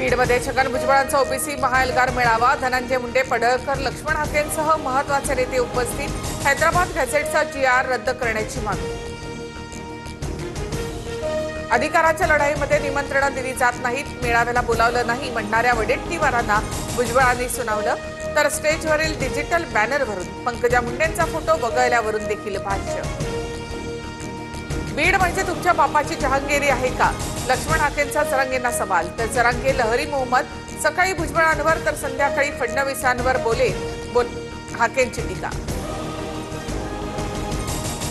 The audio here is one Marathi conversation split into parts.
बीडमध्ये छगन भुजबळांचा ओबीसी महाएल्गार मेळावा। धनंजय मुंडे, पडळकर, लक्ष्मण हाकेंसह महत्त्वाचे नेते उपस्थित। हैदराबाद गॅझेटचा जीआर रद्द करण्याची मागणी। अधिकाराच्या लढाईमध्ये निमंत्रणं दिली जात नाहीत, मेळाव्याला बोलावलं नाही म्हणणाऱ्या वडेट्टीवारांना भुजबळांनी सुनावलं। तर स्टेजवरील डिजिटल बॅनरवरून पंकजा मुंडेंचा फोटो वगळल्यावरून देखील भाष्य। बीड म्हणजे तुमच्या बापाची जहांगीरी आहे का? लक्ष्मण हाकेंचा जरांगेंना सवाल। तर जरांगे लहरी मोहम्मद सकाळी भुजबळांवर तर संध्याकाळी फडणवीसांवर हाकेंची टीका।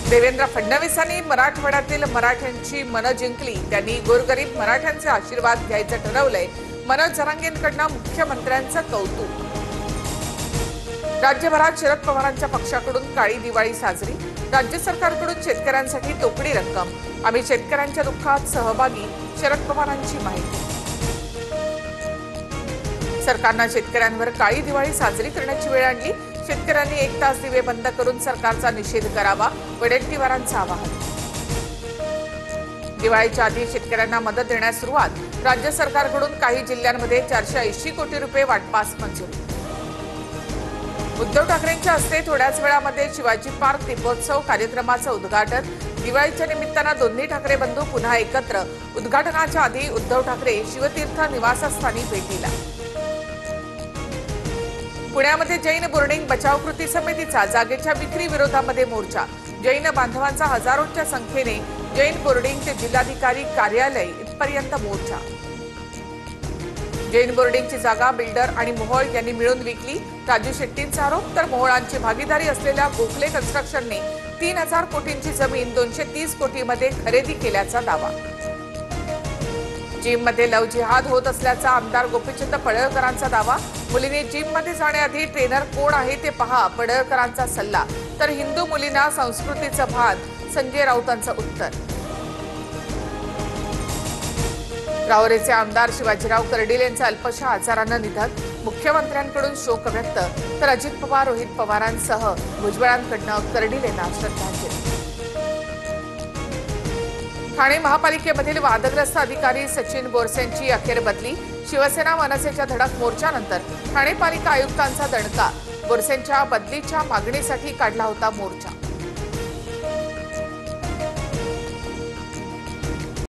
देवेंद्र फडणवीसांनी मराठवाड्यातील मराठ्यांची मनं जिंकली, त्यांनी गोरगरीब मराठ्यांचे आशीर्वाद घ्यायचं ठरवलंय। मनोज जरांगेंकडून मुख्यमंत्र्यांचं कौतुक। राज्यभरात शरद पवारांच्या पक्षाकडून काळी दिवाळी साजरी। राज्य सरकारकडून शेतकऱ्यांसाठी तोकडी रक्कम। आम्ही शेतकऱ्यांच्या दुःखात सहभागी, शरद पवारांची माहिती। सरकारनं शेतकऱ्यांवर काळी दिवाळी साजरी करण्याची वेळ आणली। शेतकऱ्यांनी 1 तास दिवे बंद करून सरकारचा निषेध करावा, वडेट्टीवारांचं आवाहन। दिवाळीच्या आधी शेतकऱ्यांना मदत देण्यास सुरुवात। राज्य सरकारकडून काही जिल्ह्यांमध्ये 480 कोटी रुपये वाटपास मंजुरी। उद्धव ठाकरेंच्या हस्ते थोड्याच वेळामध्ये शिवाजी पार्क दीपोत्सव कार्यक्रमाचं उद्घाटन। दिवाळीच्या निमित्तानं दोन्ही ठाकरे बंधू पुन्हा एकत्र। उद्घाटनाच्या आधी उद्धव ठाकरे शिवतीर्थ निवासस्थानी भेटीला। पुण्यामध्ये जैन बोर्डिंग बचाव कृती समितीचा जागेच्या विक्री विरोधामध्ये मोर्चा। जैन बांधवांचा हजारोंच्या संख्येने जैन बोर्डिंग ते जिल्हाधिकारी कार्यालय इथपर्यंत मोर्चा। जैन बोर्डिंगची जागा बिल्डर आणि मोहोळ यांनी मिळून विकली, राजू शेट्टींचा आरोप। तर मोहोळांची भागीदारी असलेल्या गोखले कन्स्ट्रक्शनने 3000 कोटींची जमीन 230 कोटीमध्ये खरेदी केल्याचा दावा। जिममध्ये लव जिहाद होत असल्याचा आमदार गोपीचंद पडळकरांचा दावा। मुलींनी जिममध्ये जाण्याआधी ट्रेनर कोण आहे ते पहा, पडळकरांचा सल्ला। तर हिंदू मुलींना संस्कृतीचं भान, संजय राऊतांचं उत्तर। राहुरीचे आमदार शिवाजीराव कर्डिल यांचं अल्पशा आजारानं निधन। मुख्यमंत्र्यांकडून शोक व्यक्त। तर अजित पवार, रोहित पवारांसह भुजबळांकडून कर्डिल यांना श्रद्धांजली। ठाणे महापालिकेमधील वादग्रस्त अधिकारी सचिन बोरसेंची अखेर बदली। शिवसेना मनसेच्या धडक मोर्चानंतर ठाणे पालिका आयुक्तांचा दणका। बोरसेंच्या बदलीच्या मागणीसाठी काढला होता मोर्चा।